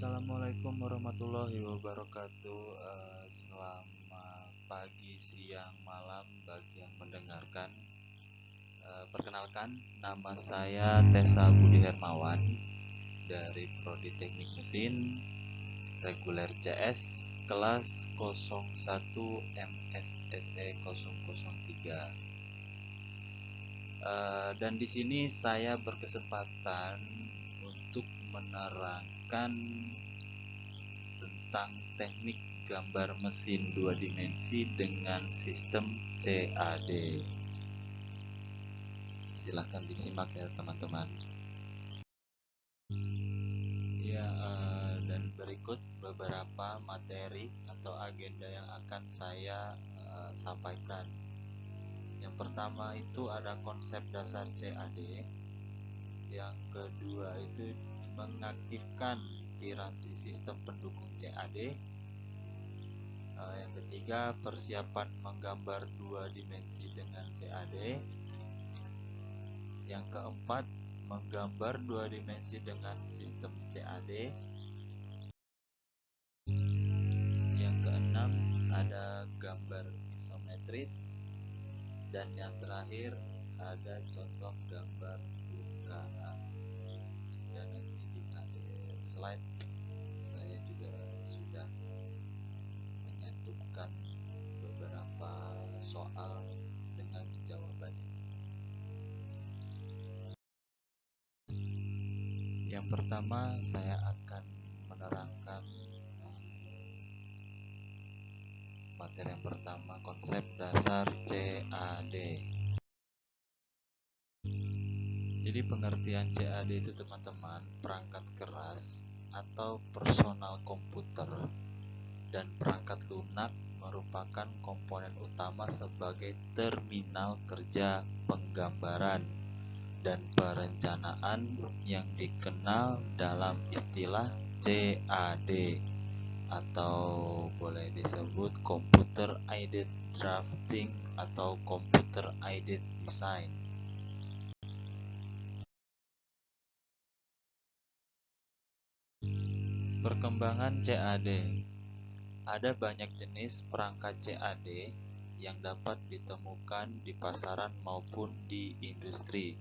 Assalamualaikum warahmatullahi wabarakatuh. Selamat pagi, siang, malam bagi yang mendengarkan. Perkenalkan, nama saya Tessa Budi Hermawan dari Prodi Teknik Mesin Reguler CS kelas 01 MSSE 003. Dan di sini saya berkesempatan untuk menerangkan tentang teknik gambar mesin 2 dimensi dengan sistem CAD. Silahkan disimak ya teman-teman. Ya, dan berikut beberapa materi atau agenda yang akan saya sampaikan. Yang pertama itu ada konsep dasar CAD. Yang kedua itu mengaktifkan piranti sistem pendukung CAD. Yang ketiga, persiapan menggambar 2 dimensi dengan CAD. Yang keempat, menggambar 2 dimensi dengan sistem CAD. Yang keenam, ada gambar isometris. Dan yang terakhir, ada contoh gambar bukaan. Dan nanti di akhir slide saya juga sudah menyantumkan beberapa soal dengan jawabannya. Yang pertama, saya akan menerangkan materi yang pertama, konsep dasar CAD. Jadi pengertian CAD itu teman-teman, perangkat keras atau personal komputer dan perangkat lunak merupakan komponen utama sebagai terminal kerja penggambaran dan perencanaan yang dikenal dalam istilah CAD atau boleh disebut Computer Aided Drafting atau Computer Aided Design. Perkembangan CAD. Ada banyak jenis perangkat CAD yang dapat ditemukan di pasaran maupun di industri,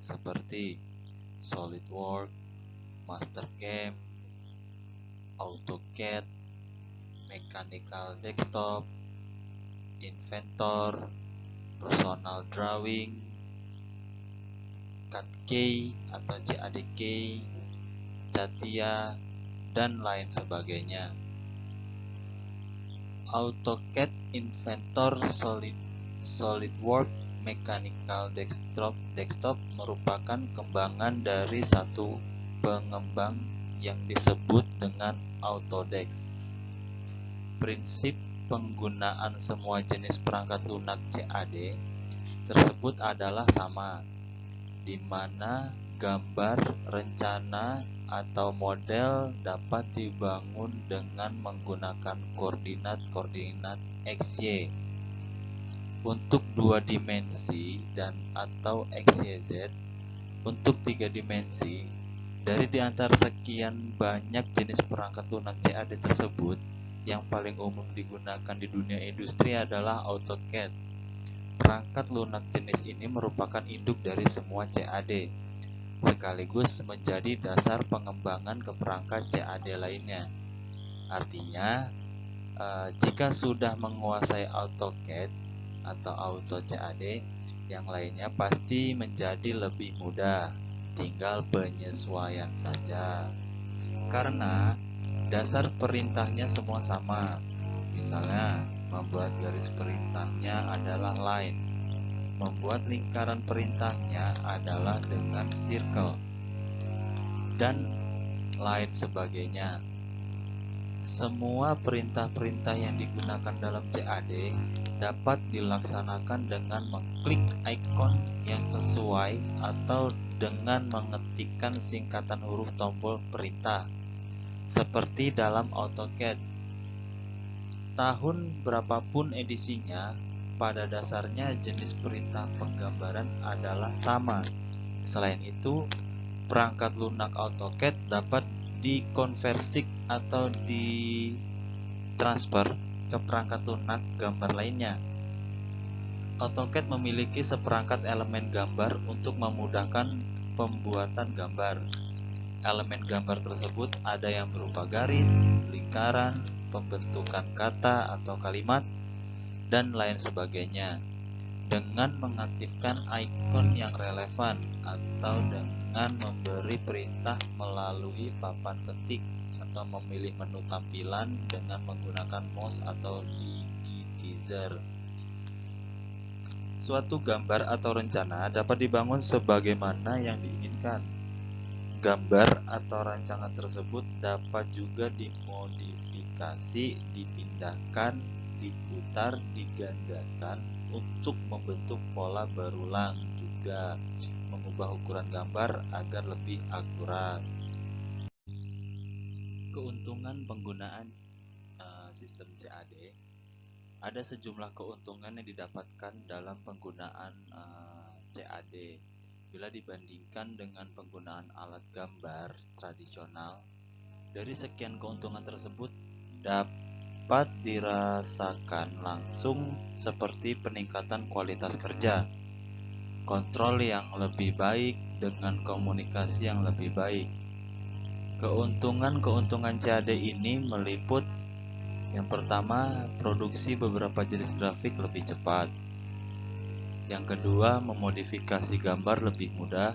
seperti SolidWorks, Mastercam, AutoCAD, Mechanical Desktop, Inventor, Personal Drawing, CAD-K atau CAD-K, CATIA, dan lain sebagainya. AutoCAD, Inventor, SolidWorks, Mechanical Desktop merupakan kembangan dari satu pengembang yang disebut dengan Autodesk. Prinsip penggunaan semua jenis perangkat lunak CAD tersebut adalah sama, di mana gambar, rencana, atau model dapat dibangun dengan menggunakan koordinat XY untuk 2 dimensi dan atau XYZ untuk 3 dimensi. Dari diantara sekian banyak jenis perangkat lunak CAD tersebut, yang paling umum digunakan di dunia industri adalah AutoCAD. Perangkat lunak jenis ini merupakan induk dari semua CAD, sekaligus menjadi dasar pengembangan ke perangkat CAD lainnya. Artinya, jika sudah menguasai AutoCAD atau Auto CAD, yang lainnya pasti menjadi lebih mudah, tinggal penyesuaian saja. Karena dasar perintahnya semua sama. Misalnya, membuat garis perintahnya adalah line, membuat lingkaran perintahnya adalah dengan circle, dan lain sebagainya. Semua perintah-perintah yang digunakan dalam CAD dapat dilaksanakan dengan mengklik ikon yang sesuai atau dengan mengetikkan singkatan huruf tombol perintah, seperti dalam AutoCAD. Tahun berapapun edisinya, pada dasarnya jenis perintah penggambaran adalah sama. Selain itu, perangkat lunak AutoCAD dapat dikonversi atau ditransfer ke perangkat lunak gambar lainnya. AutoCAD memiliki seperangkat elemen gambar untuk memudahkan pembuatan gambar. Elemen gambar tersebut ada yang berupa garis, lingkaran, pembentukan kata atau kalimat, dan lain sebagainya. Dengan mengaktifkan ikon yang relevan atau dengan memberi perintah melalui papan ketik atau memilih menu tampilan dengan menggunakan mouse atau digitizer. Suatu gambar atau rencana dapat dibangun sebagaimana yang diinginkan. Gambar atau rancangan tersebut dapat juga dimodifikasi, dipindahkan, diputar, digandakan untuk membentuk pola berulang, juga mengubah ukuran gambar agar lebih akurat. Keuntungan penggunaan sistem CAD. Ada sejumlah keuntungan yang didapatkan dalam penggunaan CAD bila dibandingkan dengan penggunaan alat gambar tradisional. Dari sekian keuntungan tersebut dapat dirasakan langsung seperti peningkatan kualitas kerja, kontrol yang lebih baik, dengan komunikasi yang lebih baik. Keuntungan CAD ini meliput: yang pertama, produksi beberapa jenis grafik lebih cepat. Yang kedua, memodifikasi gambar lebih mudah.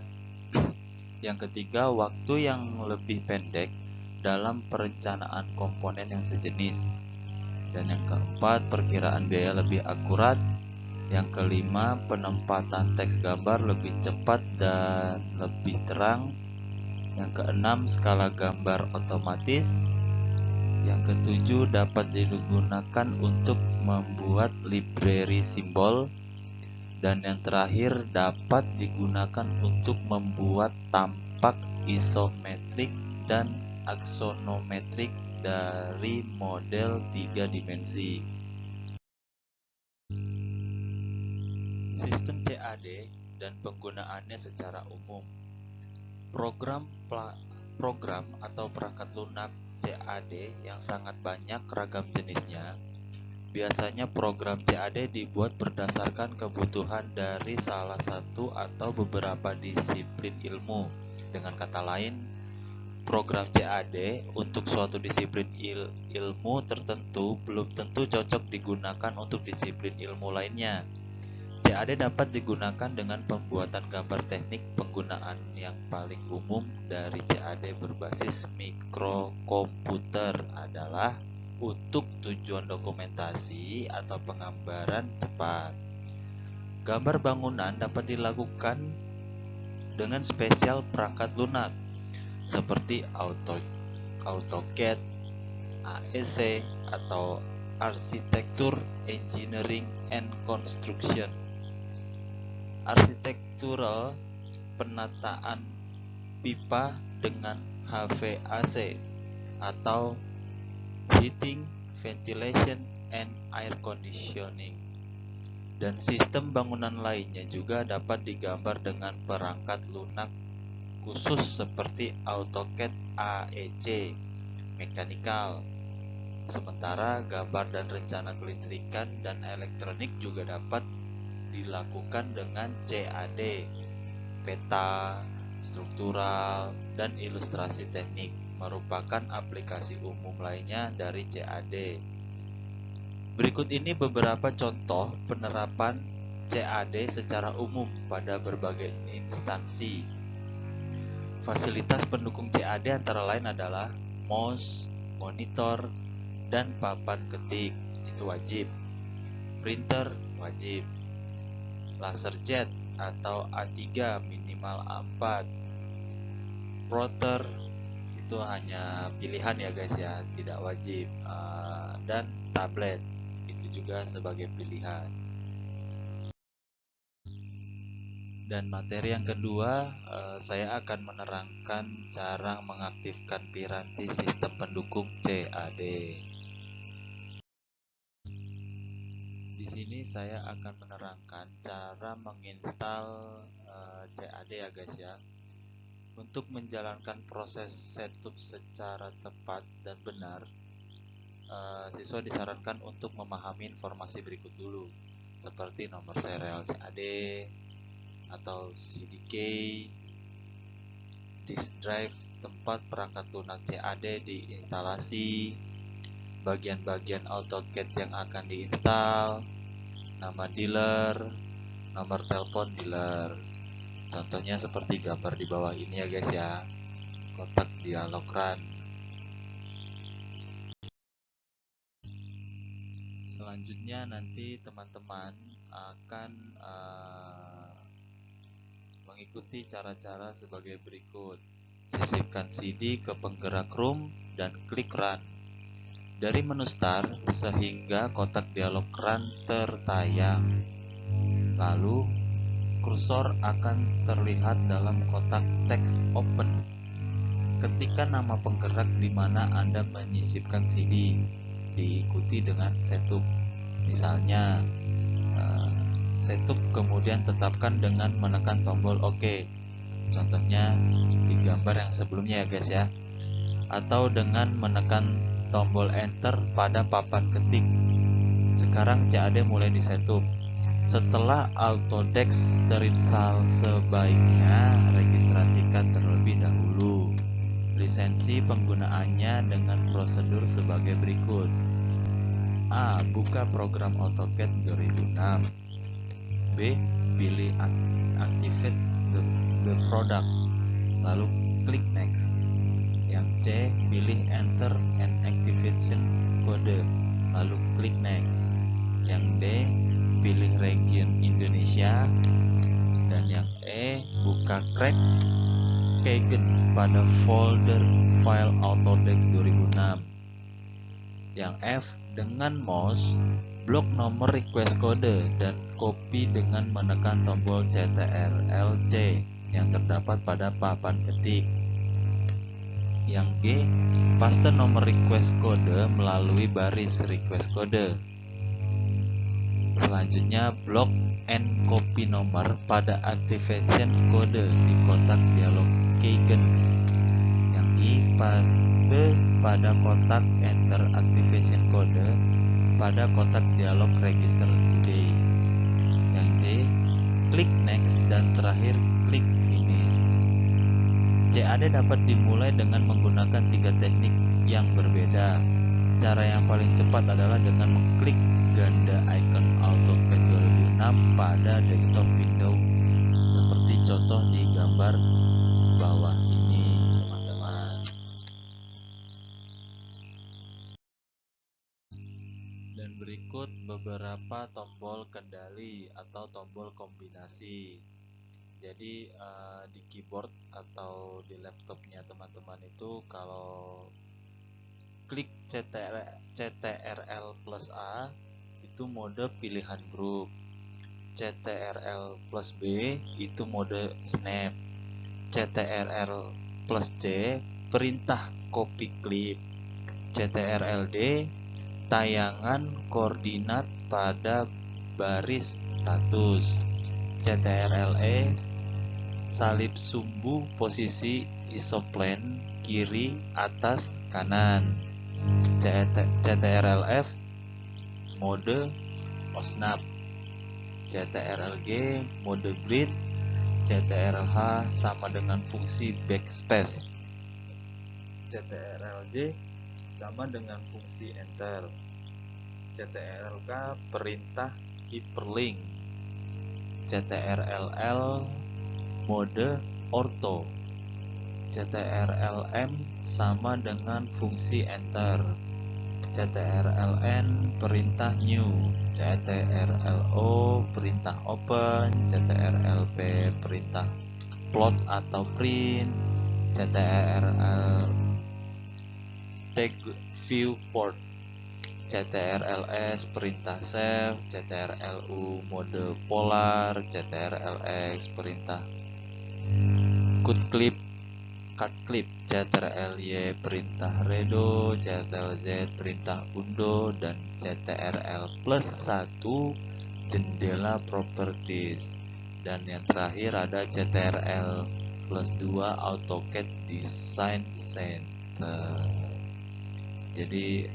Yang ketiga, waktu yang lebih pendek dalam perencanaan komponen yang sejenis. Dan yang keempat, perkiraan biaya lebih akurat. Yang kelima, penempatan teks gambar lebih cepat dan lebih terang. Yang keenam, skala gambar otomatis. Yang ketujuh, dapat digunakan untuk membuat library simbol. Dan yang terakhir, dapat digunakan untuk membuat tampak isometrik dan aksonometrik dari model 3 dimensi. Sistem CAD dan penggunaannya secara umum. Program atau perangkat lunak CAD yang sangat banyak ragam jenisnya. Biasanya program CAD dibuat berdasarkan kebutuhan dari salah satu atau beberapa disiplin ilmu. Dengan kata lain, program CAD untuk suatu disiplin ilmu tertentu belum tentu cocok digunakan untuk disiplin ilmu lainnya. CAD dapat digunakan dengan pembuatan gambar. Teknik penggunaan yang paling umum dari CAD berbasis mikrokomputer adalah untuk tujuan dokumentasi atau penggambaran cepat. Gambar bangunan dapat dilakukan dengan spesial perangkat lunak seperti AutoCAD, AEC, atau Architecture, Engineering, and Construction. Architectural, penataan pipa dengan HVAC atau Heating, Ventilation, and Air Conditioning. Dan sistem bangunan lainnya juga dapat digambar dengan perangkat lunak khusus seperti AutoCAD AEC, Mechanical. Sementara gambar dan rencana kelistrikan dan elektronik juga dapat dilakukan dengan CAD, peta, struktural, dan ilustrasi teknik merupakan aplikasi umum lainnya dari CAD. Berikut ini beberapa contoh penerapan CAD secara umum pada berbagai instansi. Fasilitas pendukung CAD antara lain adalah mouse, monitor, dan papan ketik, itu wajib. Printer, wajib. LaserJet atau A3 minimal A4. Plotter itu hanya pilihan ya guys ya, tidak wajib. Dan tablet itu juga sebagai pilihan. Dan materi yang kedua, saya akan menerangkan cara mengaktifkan piranti sistem pendukung CAD. Di sini saya akan menerangkan cara menginstal CAD ya guys ya. Untuk menjalankan proses setup secara tepat dan benar, siswa disarankan untuk memahami informasi berikut dulu, seperti nomor serial CAD atau CDK, disk drive, tempat perangkat lunak CAD diinstalasi, bagian-bagian AutoCAD yang akan diinstal, nama dealer, nomor telepon dealer. Contohnya seperti gambar di bawah ini ya guys ya, kotak dialog run. Selanjutnya nanti teman-teman akan mengikuti cara-cara sebagai berikut. Sisipkan CD ke penggerak room dan klik run. Dari menu start sehingga kotak dialog run tertayang. Lalu kursor akan terlihat dalam kotak teks open. Ketikkan nama penggerak di mana Anda menyisipkan CD. Diikuti dengan setup. Misalnya setup kemudian tetapkan dengan menekan tombol OK. Contohnya di gambar yang sebelumnya ya guys ya. Atau dengan menekan tombol enter pada papan ketik. Sekarang CAD mulai disetup. Setelah Autodesk terinstall, sebaiknya registrasikan terlebih dahulu. Lisensi penggunaannya dengan prosedur sebagai berikut. A. Buka program AutoCAD 2006. B. Pilih Activate the product, lalu klik next. Yang C. Pilih Enter and Activation Code, lalu klik next. Yang D. Pilih region Indonesia. Dan yang E. Buka Crack Keygen pada folder file Autodesk 2006. Yang F. Dengan mouse, blok nomor request code dan copy dengan menekan tombol CTRL-C yang terdapat pada papan ketik. Yang G. Paste nomor request code melalui baris request code. Selanjutnya, blok and copy nomor pada activation code di kotak dialog keygen. Yang I. Paste pada kotak enter activation code pada kotak dialog register today. Yang C. Klik next dan terakhir klik finish. CAD dapat dimulai dengan menggunakan 3 teknik yang berbeda. Cara yang paling cepat adalah dengan mengklik ganda icon AutoCAD 2006 pada desktop window seperti contoh di gambar bawah ini, teman-teman. Dan berikut beberapa tombol kendali atau tombol kombinasi. Jadi di keyboard atau di laptopnya teman-teman itu kalau klik CTRL plus A itu mode pilihan grup, CTRL plus B itu mode snap, CTRL plus C perintah copy clip, CTRL D tayangan koordinat pada baris status, CTRL E salib sumbu posisi isoplane kiri atas kanan, CTRL F mode OSNAP, CTRL G mode grid, CTRL H sama dengan fungsi backspace, CTRL J sama dengan fungsi enter, CTRL K perintah hyperlink, CTRL L mode ortho, CTRL M sama dengan fungsi enter, CTRL N perintah new, CTRL O perintah open, CTRL P perintah plot atau print, CTRL T viewport, CTRL S perintah save, CTRL U mode polar, CTRL X perintah cut clip, CTRL Y perintah redo, CTRL Z perintah undo, dan CTRL plus 1 jendela properties. Dan yang terakhir ada CTRL plus 2 AutoCAD Design Center. Jadi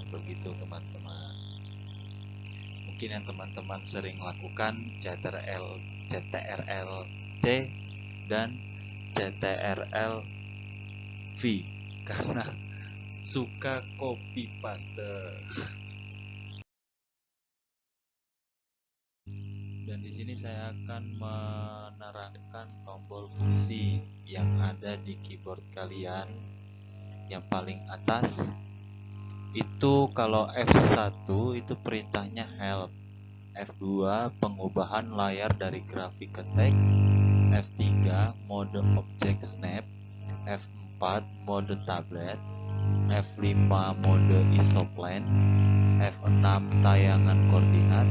begitu teman-teman. Mungkin yang teman-teman sering lakukan CTRL-C dan CTRL-V karena suka copy paste. Dan di sini saya akan menerangkan tombol fungsi yang ada di keyboard kalian. Yang paling atas itu kalau F1 itu perintahnya help, F2 pengubahan layar dari grafik ke teks, F3 mode object snap, F4 mode tablet, F5 mode isoplan, F6 tayangan koordinat,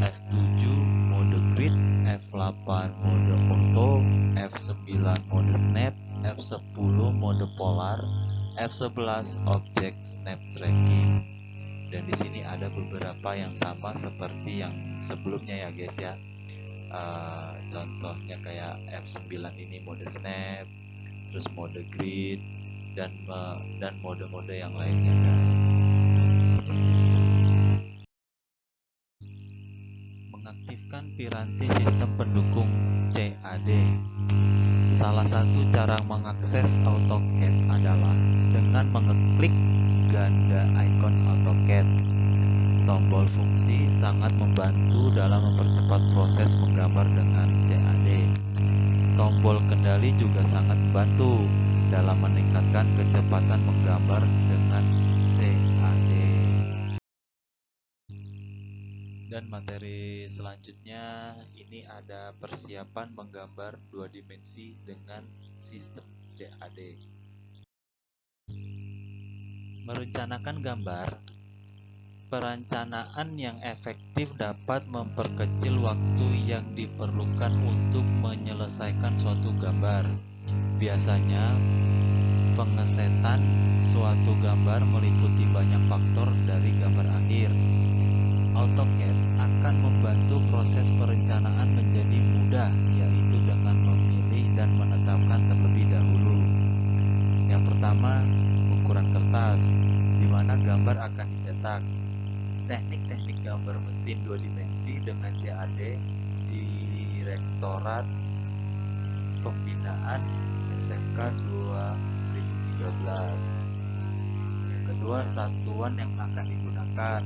F7 mode grid, F8 mode auto, F9 mode snap, F10 mode polar, F11 object snap tracking. Dan di sini ada beberapa yang sama seperti yang sebelumnya ya guys ya. Contohnya kayak F9 ini mode snap, terus mode grid dan mode-mode yang lainnya guys. Mengaktifkan piranti sistem pendukung CAD. Salah satu cara mengakses AutoCAD adalah dengan mengeklik ganda ikon AutoCAD. Tombol fungsi sangat membantu dalam mempercepat proses menggambar dengan CAD. Tombol kendali juga sangat membantu dalam meningkatkan kecepatan menggambar dengan CAD. Dan materi selanjutnya ini ada persiapan menggambar 2 dimensi dengan sistem CAD. Merencanakan gambar. Perencanaan yang efektif dapat memperkecil waktu yang diperlukan untuk menyelesaikan suatu gambar. Biasanya, pengesetan suatu gambar meliputi banyak faktor dari gambar akhir. AutoCAD akan membantu proses perencanaan menjadi mudah, yaitu dengan memilih dan menetapkan terlebih dahulu. Yang pertama, ukuran kertas, di mana gambar akan dicetak. Teknik-teknik gambar mesin 2 dimensi dengan CAD di Direktorat Pembinaan SMK 2013. Yang kedua, satuan yang akan digunakan.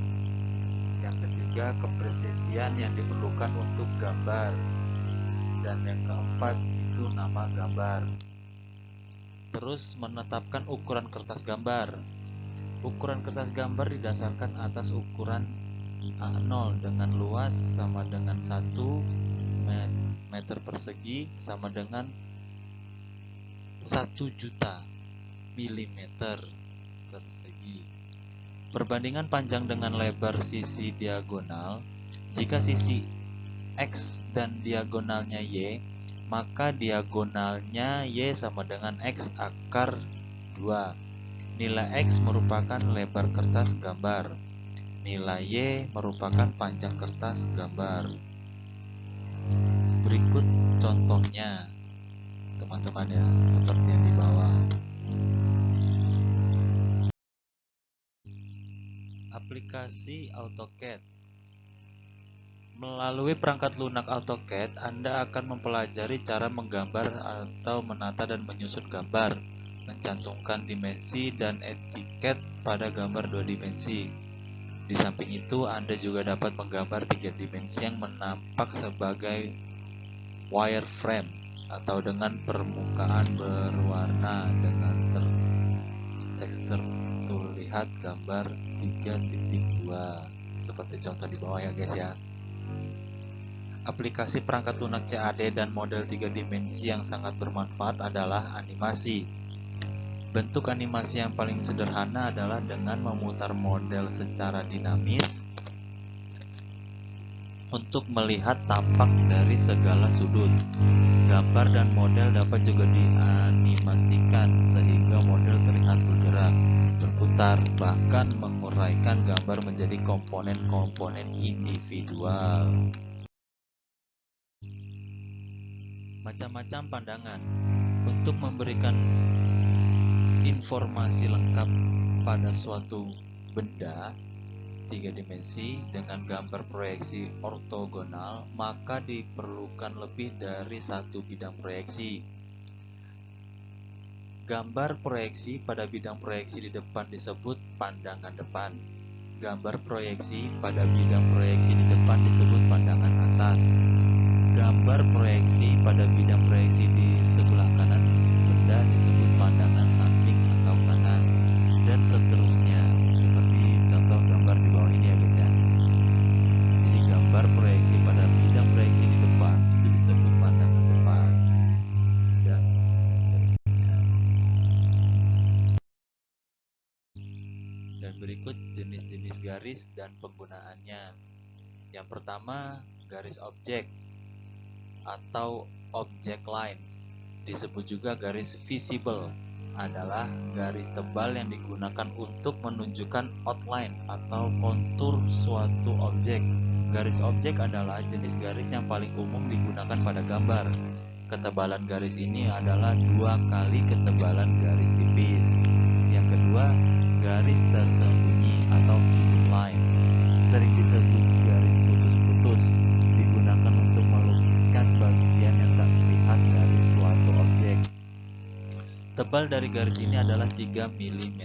Yang ketiga, kepresisian yang diperlukan untuk gambar. Dan yang keempat, itu nama gambar. Terus menetapkan ukuran kertas gambar. Ukuran kertas gambar didasarkan atas ukuran A0 dengan luas sama dengan 1 meter persegi sama dengan 1 juta milimeter persegi. Perbandingan panjang dengan lebar sisi diagonal. Jika sisi X dan diagonalnya Y, maka diagonalnya Y sama dengan X akar 2. Nilai X merupakan lebar kertas gambar. Nilai Y merupakan panjang kertas gambar. Berikut contohnya, teman-teman ya, seperti yang di bawah. Aplikasi AutoCAD. Melalui perangkat lunak AutoCAD, Anda akan mempelajari cara menggambar atau menata dan menyusun gambar, mencantumkan dimensi dan etiket pada gambar 2 dimensi. Di samping itu, Anda juga dapat menggambar 3 dimensi yang menampak sebagai wireframe atau dengan permukaan berwarna dengan tekstur lihat gambar 3.2 seperti contoh di bawah ya guys ya. Aplikasi perangkat lunak CAD dan model 3 dimensi yang sangat bermanfaat adalah animasi. Bentuk animasi yang paling sederhana adalah dengan memutar model secara dinamis untuk melihat tampak dari segala sudut. Gambar dan model dapat juga dianimasikan sehingga model terlihat bergerak, berputar, bahkan menguraikan gambar menjadi komponen-komponen individual. Macam-macam pandangan. Untuk memberikan informasi lengkap pada suatu benda 3 dimensi dengan gambar proyeksi ortogonal, maka diperlukan lebih dari satu bidang proyeksi. Gambar proyeksi pada bidang proyeksi di depan disebut pandangan depan. Gambar proyeksi pada bidang proyeksi di depan disebut pandangan atas. Gambar proyeksi pada bidang proyeksi di sebelah kanan benda disebut pandangan samping atau kanan, dan seterusnya, seperti contoh gambar di bawah ini ya guys ya. Jadi gambar proyeksi pada bidang proyeksi di depan itu disebut pandangan depan. Dan berikut jenis-jenis garis dan penggunaannya. Yang pertama, garis objek atau object line, disebut juga garis visible, adalah garis tebal yang digunakan untuk menunjukkan outline atau kontur suatu objek. Garis objek adalah jenis garis yang paling umum digunakan pada gambar. Ketebalan garis ini adalah 2 kali ketebalan garis tipis. Yang kedua, garis tersembunyi atau hidden line, sering disebut garis putus-putus, digunakan untuk melukiskan bagian yang tak terlihat dari suatu objek. Tebal dari garis ini adalah 3 mm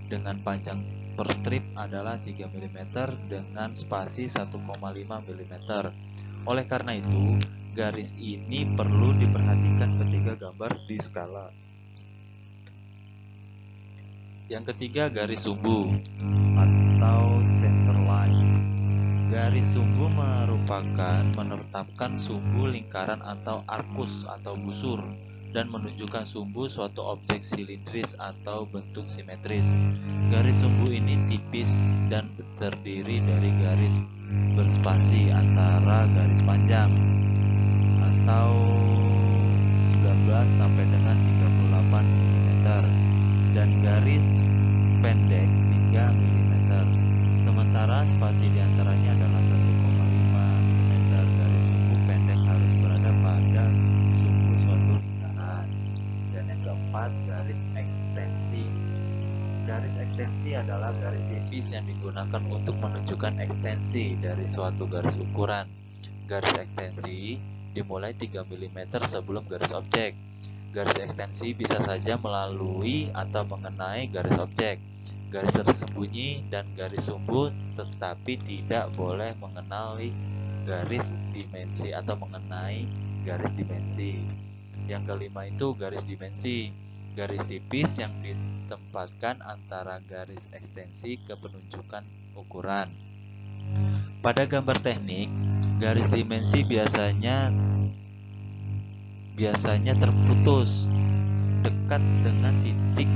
dengan panjang per strip adalah 3 mm dengan spasi 1,5 mm. Oleh karena itu, garis ini perlu diperhatikan ketika gambar di skala. Yang ketiga, garis sumbu atau center line. Garis sumbu merupakan menetapkan sumbu lingkaran atau arkus atau busur dan menunjukkan sumbu suatu objek silindris atau bentuk simetris. Garis sumbu ini tipis dan terdiri dari garis berspasi antara garis panjang atau 19 sampai dengan 38 mm dan garis pendek 3 mm. Sementara spasi diantaranya adalah 1,5 mm. Garis sumbu pendek harus berada pada sumbu suatu lingkaran. Dan yang keempat, garis ekstensi. Garis ekstensi adalah garis tipis yang digunakan untuk menunjukkan ekstensi dari suatu garis ukuran. Garis ekstensi dimulai 3 mm sebelum garis objek. Garis ekstensi bisa saja melalui atau mengenai garis objek, garis tersembunyi, dan garis sumbu, tetapi tidak boleh mengenali garis dimensi atau mengenai garis dimensi. Yang kelima itu garis dimensi, garis tipis yang ditempatkan antara garis ekstensi ke penunjukan ukuran. Pada gambar teknik, garis dimensi biasanya terputus dekat dengan titik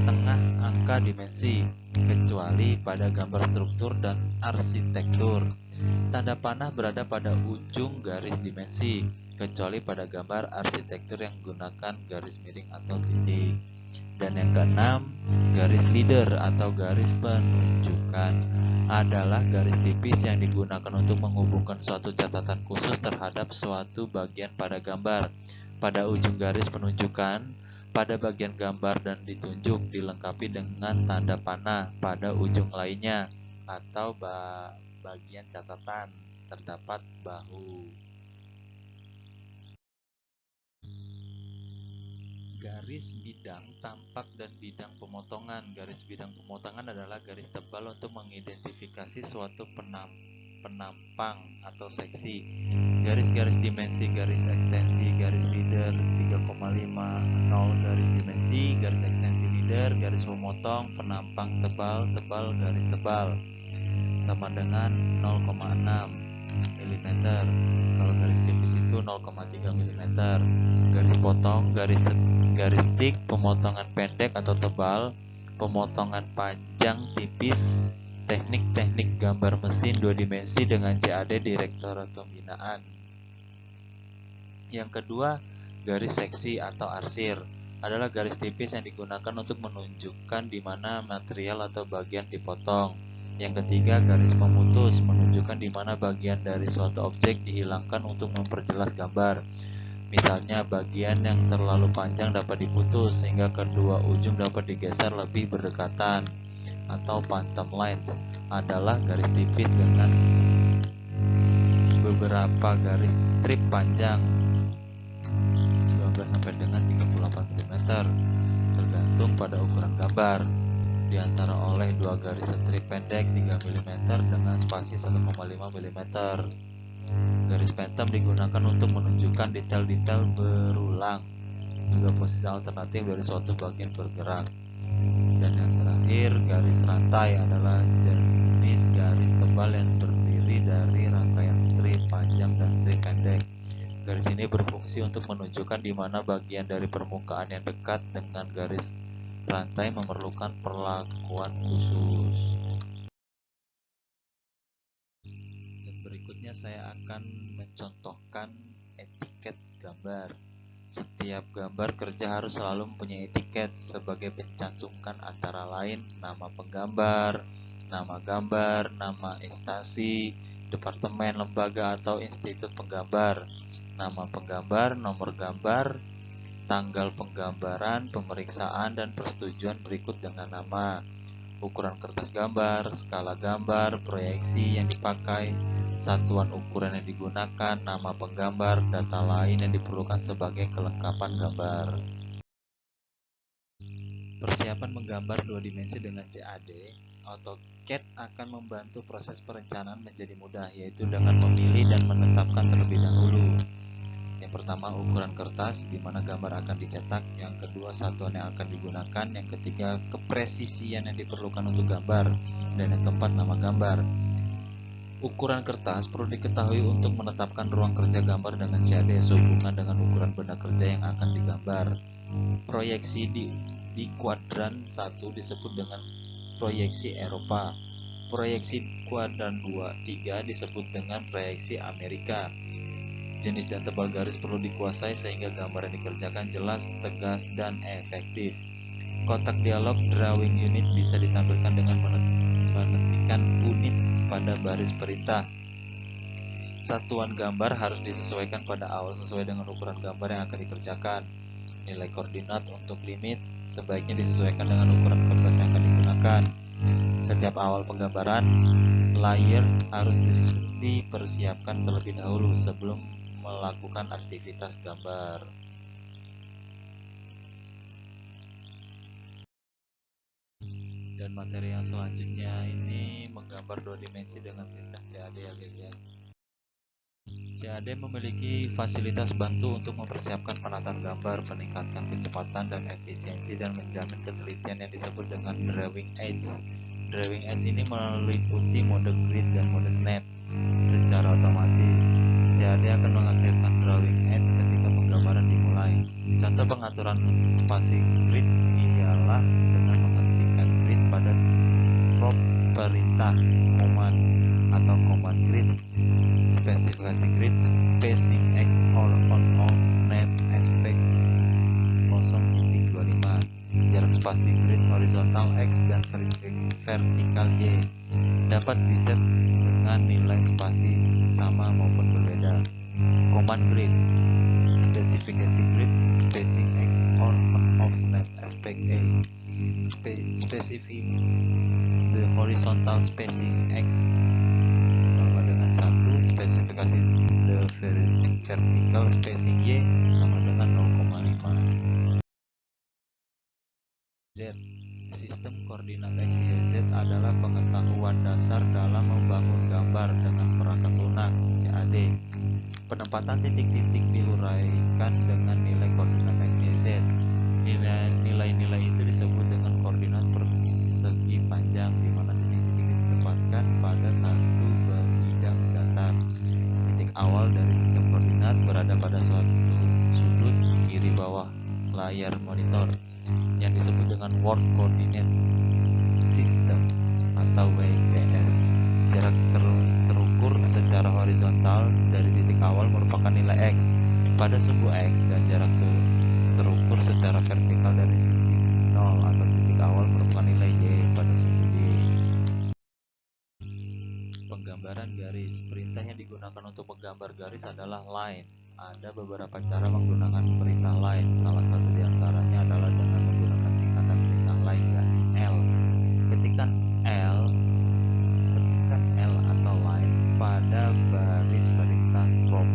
tengah angka dimensi, kecuali pada gambar struktur dan arsitektur. Tanda panah berada pada ujung garis dimensi, kecuali pada gambar arsitektur yang menggunakan garis miring atau titik. Dan yang keenam, garis leader atau garis penunjukan adalah garis tipis yang digunakan untuk menghubungkan suatu catatan khusus terhadap suatu bagian pada gambar. Pada ujung garis penunjukan, pada bagian gambar dan ditunjuk dilengkapi dengan tanda panah pada ujung lainnya atau bagian catatan terdapat bahu. Garis bidang tampak dan bidang pemotongan. Garis bidang pemotongan adalah garis tebal untuk mengidentifikasi suatu penampang atau seksi. Garis-garis dimensi, garis ekstensi, garis leader 3,5, 0 garis dimensi, garis ekstensi leader, garis pemotong, penampang tebal, garis tebal sama dengan 0,6 mm. Kalau garis tipis itu 0,3 mm. Garis potong, garis stick, pemotongan pendek atau tebal, pemotongan panjang tipis, teknik-teknik gambar mesin 2 dimensi dengan CAD Direktorat Pembinaan. Yang kedua, garis seksi atau arsir adalah garis tipis yang digunakan untuk menunjukkan di mana material atau bagian dipotong. Yang ketiga, garis pemutus menunjukkan di mana bagian dari suatu objek dihilangkan untuk memperjelas gambar. Misalnya, bagian yang terlalu panjang dapat diputus sehingga kedua ujung dapat digeser lebih berdekatan. Atau phantom lines adalah garis tipis dengan beberapa garis strip panjang 19 sampai dengan 38 mm tergantung pada ukuran gambar, diantara oleh dua garis strip pendek 3 mm dengan spasi 1,5 mm. Garis phantom digunakan untuk menunjukkan detail-detail berulang, juga posisi alternatif dari suatu bagian bergerak. Dan yang terakhir, garis rantai adalah jenis garis tebal yang terdiri dari rangkaian strip panjang dan strip pendek. Garis ini berfungsi untuk menunjukkan di mana bagian dari permukaan yang dekat dengan garis rantai memerlukan perlakuan khusus. Dan berikutnya saya akan mencontohkan etiket gambar. Setiap gambar kerja harus selalu mempunyai etiket sebagai mencantumkan antara lain nama penggambar, nama gambar, nama instansi, departemen, lembaga, atau institut penggambar, nama penggambar, nomor gambar, tanggal penggambaran, pemeriksaan, dan persetujuan berikut dengan nama, ukuran kertas gambar, skala gambar, proyeksi yang dipakai, satuan ukuran yang digunakan, nama penggambar, data lain yang diperlukan sebagai kelengkapan gambar. Persiapan menggambar dua dimensi dengan CAD, AutoCAD akan membantu proses perencanaan menjadi mudah, yaitu dengan memilih dan menetapkan terlebih dahulu. Yang pertama, ukuran kertas di mana gambar akan dicetak. Yang kedua, satuan yang akan digunakan. Yang ketiga, kepresisian yang diperlukan untuk gambar. Dan yang keempat, nama gambar. Ukuran kertas perlu diketahui untuk menetapkan ruang kerja gambar dengan CAD sehubungan dengan ukuran benda kerja yang akan digambar. Proyeksi di kuadran 1 disebut dengan proyeksi Eropa. Proyeksi kuadran 2, 3 disebut dengan proyeksi Amerika. Jenis dan tebal garis perlu dikuasai sehingga gambar yang dikerjakan jelas, tegas, dan efektif. Kotak dialog drawing unit bisa ditampilkan dengan menetikan unit pada baris perintah. Satuan gambar harus disesuaikan pada awal sesuai dengan ukuran gambar yang akan dikerjakan. Nilai koordinat untuk limit sebaiknya disesuaikan dengan ukuran kertas yang akan digunakan. Setiap awal penggambaran, layer harus dipersiapkan terlebih dahulu sebelum melakukan aktivitas gambar. Dan materi yang selanjutnya ini menggambar dua dimensi dengan sistem CAD ya guys ya. CAD memiliki fasilitas bantu untuk mempersiapkan penataan gambar, meningkatkan kecepatan dan efisiensi, dan menjamin ketelitian yang disebut dengan drawing aids. Drawing aids ini meliputi mode grid dan mode snap. Secara otomatis, CAD akan mengaktifkan drawing aids ketika penggambaran dimulai. Contoh pengaturan spasi grid ialah dengan menghentikan grid pada prop perintah command atau command grid, spesifikasi grid, spacing X or on off net aspect 0.25, jarak spasi grid horizontal X dan vertikal Y dapat diset dengan nilai spasi sama maupun berbeda. Command grid, spesifikasi grid, spacing X or on off net aspect A, specific the horizontal spacing X sama dengan 1, spesifikasi the vertical spacing Y sama dengan 0,5. Z. Sistem koordinat X, Y, Z adalah pengetahuan dasar dalam membangun gambar dengan perangkat lunak CAD. Penempatan titik-titik diuraikan dengan nilai koordinat X, Y, Z. Nilai-nilai itu disebut dengan koordinat persegi panjang, di mana titik-titik ditempatkan pada satu bidang datar. Titik awal dari sistem koordinat berada pada suatu sudut kiri bawah layar monitor yang disebut dengan World Coordinate System atau WCS. Jarak terukur secara horizontal dari titik awal merupakan nilai X pada sumbu X, dan jarak terukur secara vertikal dari titik 0 atau titik awal merupakan nilai Y pada sumbu Y. Penggambaran garis. Perintah yang digunakan untuk menggambar garis adalah line Ada beberapa cara menggunakan perintah line. Salah satu di antaranya adalah dengan menggunakan singkatan perintah line, yakni L. Ketikkan L atau line pada baris perintah prompt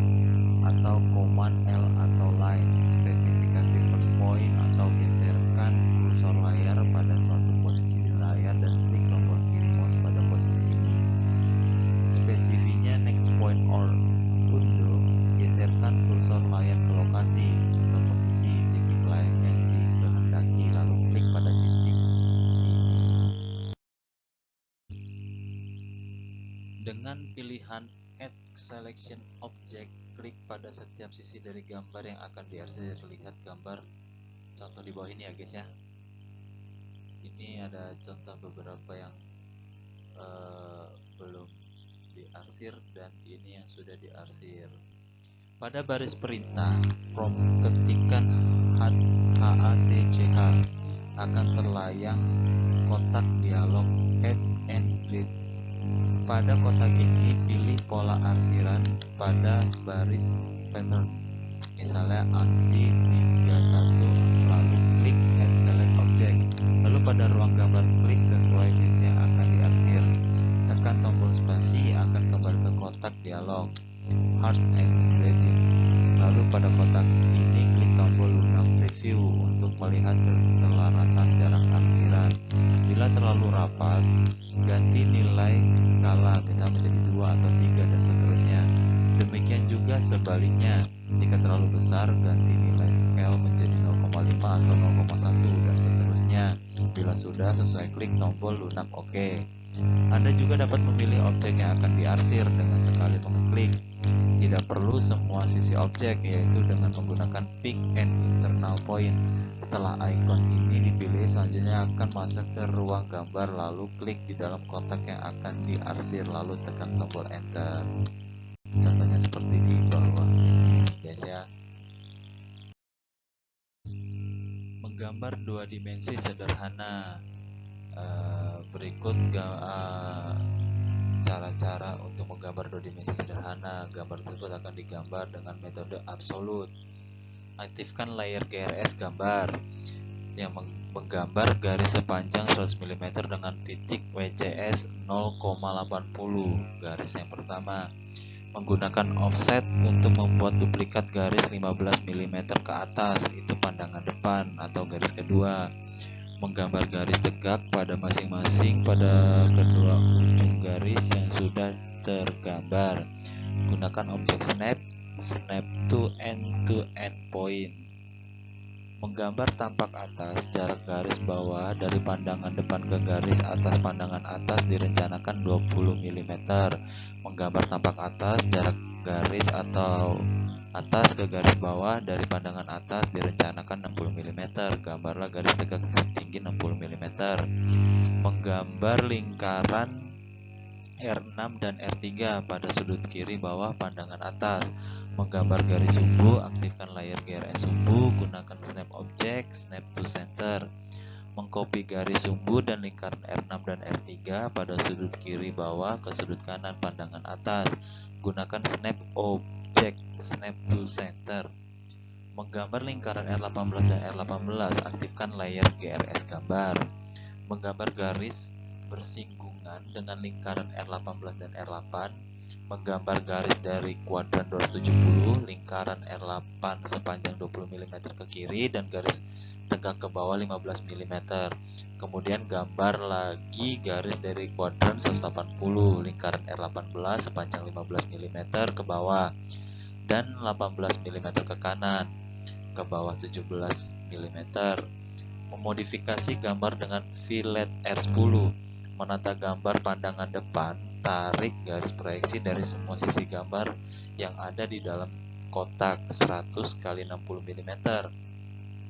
atau command L atau line. Spesifikasi first point atau geserkan kursor layar pada suatu posisi di layar dan klik tombol kiri mouse pada posisi ini. Spesifikasinya next point or undo, geserkan kursor layar ke lokasi atau posisi titik layar yang dikehendaki, lalu klik pada titik ini. Dengan pilihan Add Selection Object, klik pada setiap sisi dari gambar yang akan diarsir. Lihat gambar contoh di bawah ini ya guys ya. Ini ada contoh beberapa yang belum diarsir dan ini yang sudah diarsir. Pada baris perintah prompt ketikkan HATCH akan terlayang kotak dialog Add and Read. Pada kotak ini pilih pola arsiran pada baris pattern, misalnya ANSI 31, lalu klik Add Select Object. Lalu pada ruang gambar klik sesuai sisi yang akan diarsir. Tekan tombol spasi akan kembali ke kotak dialog Hard and Ready. Lalu pada kotak ini klik tombol lunak preview untuk melihat keselaratan jarak arsiran. Bila terlalu rapat, ganti nilai skala, bisa menjadi 2 atau 3 dan seterusnya. Demikian juga sebaliknya, jika terlalu besar, ganti nilai scale menjadi 0,5 atau 0,1 dan seterusnya. Bila sudah, sesuai klik tombol lunak OK. Anda juga dapat memilih objek yang akan diarsir dengan sekali mengeklik. Tidak perlu semua sisi objek, yaitu dengan menggunakan Pick and Internal Point. Setelah ikon ini dipilih, selanjutnya akan masuk ke ruang gambar, lalu klik di dalam kotak yang akan diarsir, lalu tekan tombol Enter. Contohnya seperti di bawah, guys ya. Menggambar 2 dimensi sederhana. Berikut cara-cara untuk menggambar 2 dimensi sederhana. Gambar tersebut akan digambar dengan metode absolute. Aktifkan layer GRS gambar yang menggambar garis sepanjang 100 mm dengan titik WCS 0,80. Garis yang pertama. Menggunakan offset untuk membuat duplikat garis 15 mm ke atas, itu pandangan depan atau garis kedua. Menggambar garis tegak pada masing-masing pada kedua ujung garis yang sudah tergambar. Gunakan objek snap to end point. Menggambar tampak atas, jarak garis bawah dari pandangan depan ke garis atas pandangan atas direncanakan 20 mm. Menggambar tampak atas, jarak garis atau atas ke garis bawah dari pandangan atas direncanakan 60 mm. Gambarlah garis tegak setinggi 60 mm. Menggambar lingkaran R6 dan R3 pada sudut kiri bawah pandangan atas. Menggambar garis sumbu, aktifkan layar GRS sumbu, gunakan snap object, snap to center. Mengcopy garis sumbu dan lingkaran R6 dan R3 pada sudut kiri bawah ke sudut kanan pandangan atas. Gunakan snap object, snap to center. Menggambar lingkaran R18 dan R18, aktifkan layar GRS gambar. Menggambar garis bersinggungan dengan lingkaran R18 dan R8. Menggambar garis dari kuadran 270, lingkaran R8 sepanjang 20 mm ke kiri dan garis tegak ke bawah 15 mm. Kemudian gambar lagi garis dari kuadran 180, lingkaran R18 sepanjang 15 mm ke bawah dan 18 mm ke kanan, ke bawah 17 mm. Memodifikasi gambar dengan fillet R10. Menata gambar pandangan depan, tarik garis proyeksi dari semua sisi gambar yang ada di dalam kotak 100 x 60 mm.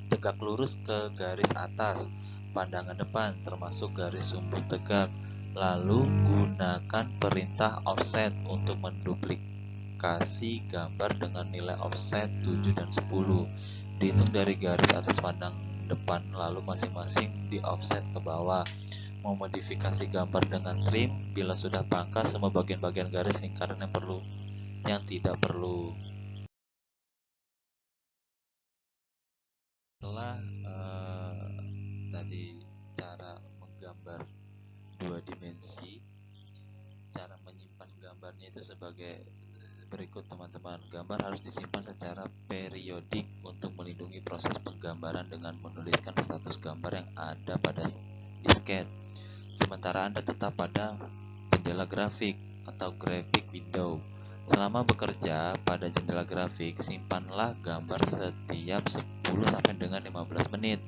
Tegak lurus ke garis atas pandangan depan termasuk garis sumbu tegak. Lalu gunakan perintah offset untuk menduplikasi gambar dengan nilai offset 7 dan 10. Dihitung dari garis atas pandang depan, lalu masing-masing di offset ke bawah. Memodifikasi gambar dengan trim, bila sudah pangkas semua bagian-bagian garis lingkaran yang tidak perlu. Setelah tadi cara menggambar dua dimensi, cara menyimpan gambarnya itu sebagai berikut teman-teman. Gambar harus disimpan secara periodik untuk melindungi proses penggambaran dengan menuliskan status gambar yang ada pada disket. Sementara Anda tetap pada jendela grafik atau graphic window. Selama bekerja pada jendela grafik, simpanlah gambar setiap 10 sampai dengan 15 menit.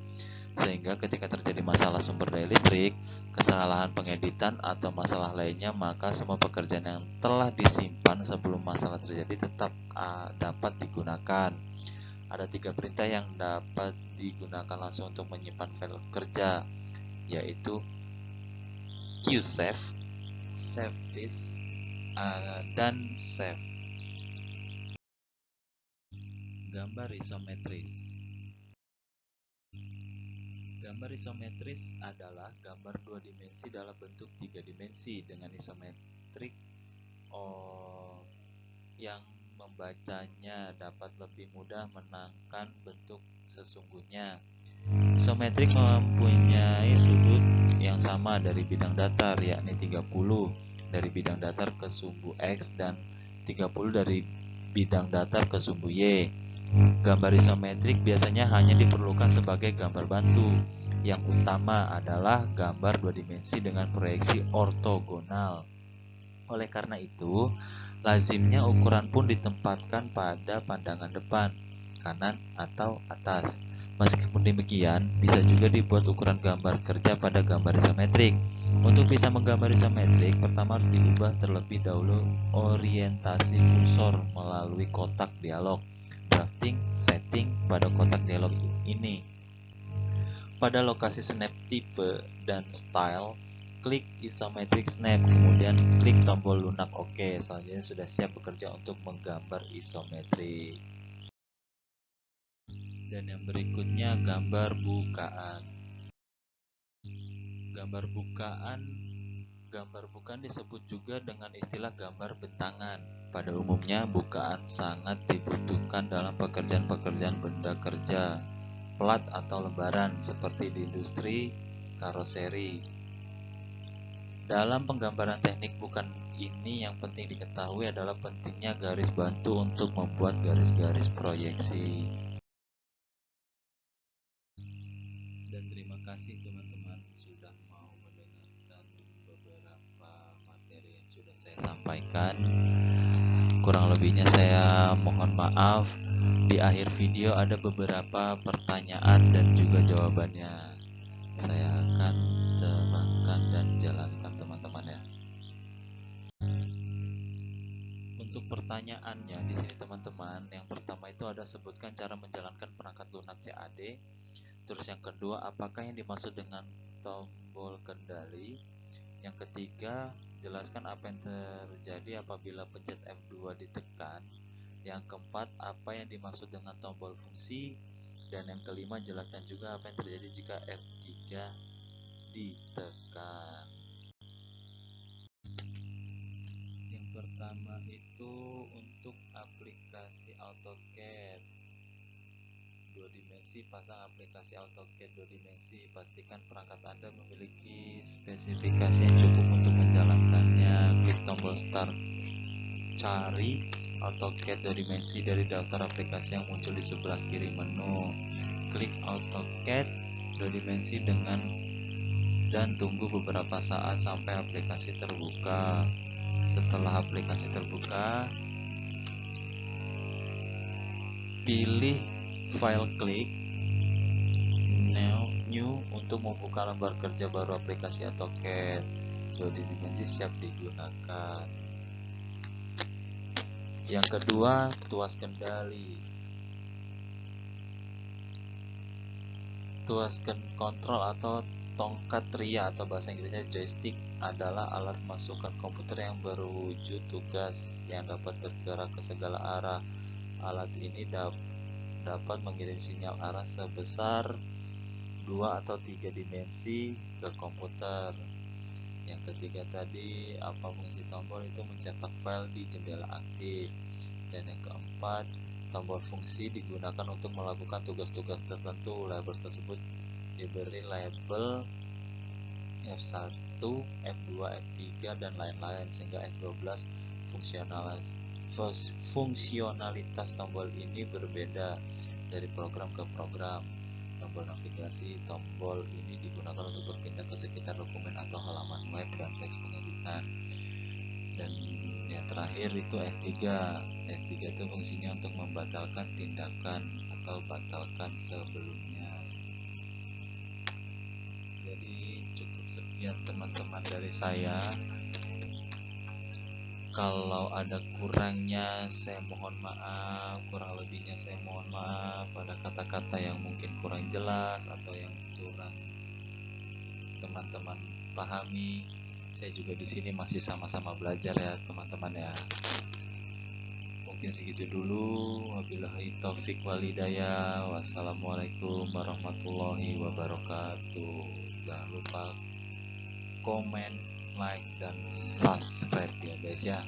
Sehingga ketika terjadi masalah sumber daya listrik, kesalahan pengeditan atau masalah lainnya, maka semua pekerjaan yang telah disimpan sebelum masalah terjadi tetap dapat digunakan. Ada 3 perintah yang dapat digunakan langsung untuk menyimpan file kerja, yaitu qsave, save this, dan save. Gambar isometris. Gambar isometris adalah gambar dua dimensi dalam bentuk tiga dimensi dengan isometrik yang membacanya dapat lebih mudah menangkan bentuk sesungguhnya. Isometrik mempunyai sudut yang sama dari bidang datar, yakni 30 dari bidang datar ke sumbu X dan 30 dari bidang datar ke sumbu Y. Gambar isometrik biasanya hanya diperlukan sebagai gambar bantu. Yang utama adalah gambar dua dimensi dengan proyeksi ortogonal. Oleh karena itu, lazimnya ukuran pun ditempatkan pada pandangan depan, kanan, atau atas. Meskipun demikian, bisa juga dibuat ukuran gambar kerja pada gambar isometrik. Untuk bisa menggambar isometrik, pertama harus diubah terlebih dahulu orientasi kursor melalui kotak dialog. Drafting, setting pada kotak dialog ini. Pada lokasi snap type dan style, klik isometric snap, kemudian klik tombol lunak OK. Selanjutnya sudah siap bekerja untuk menggambar isometrik. Dan yang berikutnya gambar bukaan. Gambar bukaan disebut juga dengan istilah gambar bentangan. Pada umumnya, bukaan sangat dibutuhkan dalam pekerjaan-pekerjaan benda kerja, plat atau lembaran seperti di industri karoseri. Dalam penggambaran teknik bukaan ini yang penting diketahui adalah pentingnya garis bantu untuk membuat garis-garis proyeksi. Dan terima kasih teman-teman sudah mau mendengarkan beberapa materi yang sudah saya sampaikan. Kurang lebihnya saya mohon maaf. Di akhir video ada beberapa pertanyaan dan juga jawabannya. Saya akan terangkan dan jelaskan teman-teman ya. Untuk pertanyaannya di sini teman-teman, yang pertama itu ada sebutkan cara menjalankan perangkat lunak CAD. Terus yang kedua, apakah yang dimaksud dengan tombol kendali? Yang ketiga, jelaskan apa yang terjadi apabila pencet F2 ditekan. Yang keempat, apa yang dimaksud dengan tombol fungsi? Dan yang kelima, jelaskan juga apa yang terjadi jika F3 ditekan. Yang pertama itu untuk aplikasi AutoCAD 2 dimensi, pasang aplikasi AutoCAD 2 dimensi. Pastikan perangkat Anda memiliki spesifikasi yang cukup untuk menjalankannya. Klik tombol Start, cari AutoCAD 2 dimensi dari daftar aplikasi yang muncul di sebelah kiri menu. Klik AutoCAD 2 dimensi dan tunggu beberapa saat sampai aplikasi terbuka. Setelah aplikasi terbuka, pilih file, klik new untuk membuka lembar kerja baru aplikasi AutoCAD 2 dimensi siap digunakan. Yang kedua, tuas kendali. Tuas kontrol atau tongkat ria atau bahasa Inggrisnya joystick adalah alat masukan komputer yang berwujud tugas yang dapat bergerak ke segala arah. Alat ini dapat mengirim sinyal arah sebesar 2 atau 3 dimensi ke komputer. Yang ketiga tadi, apa fungsi tombol? Itu mencetak file di jendela aktif. Dan yang keempat, Tombol fungsi digunakan untuk melakukan tugas-tugas tertentu. Label tersebut diberi label F1, F2, F3, dan lain-lain, sehingga F12 fungsionalitas tombol ini berbeda dari program ke program. Tombol navigasi tombol ini digunakan untuk berpindah ke sekitar dokumen atau halaman web dan teks pengeditan. Dan yang terakhir itu F3. F3 itu fungsinya untuk membatalkan tindakan atau batalkan sebelumnya. Jadi cukup sekian teman-teman dari saya. Kalau ada kurangnya saya mohon maaf, kurang lebihnya saya mohon maaf. Pada kata-kata yang mungkin kurang jelas atau yang kurang teman-teman pahami, saya juga di sini masih sama-sama belajar ya teman-teman ya. Mungkin segitu dulu. Wabillahi taufik walhidayah. Wassalamualaikum warahmatullahi wabarakatuh. Jangan lupa komen, like, dan subscribe ya guys ya.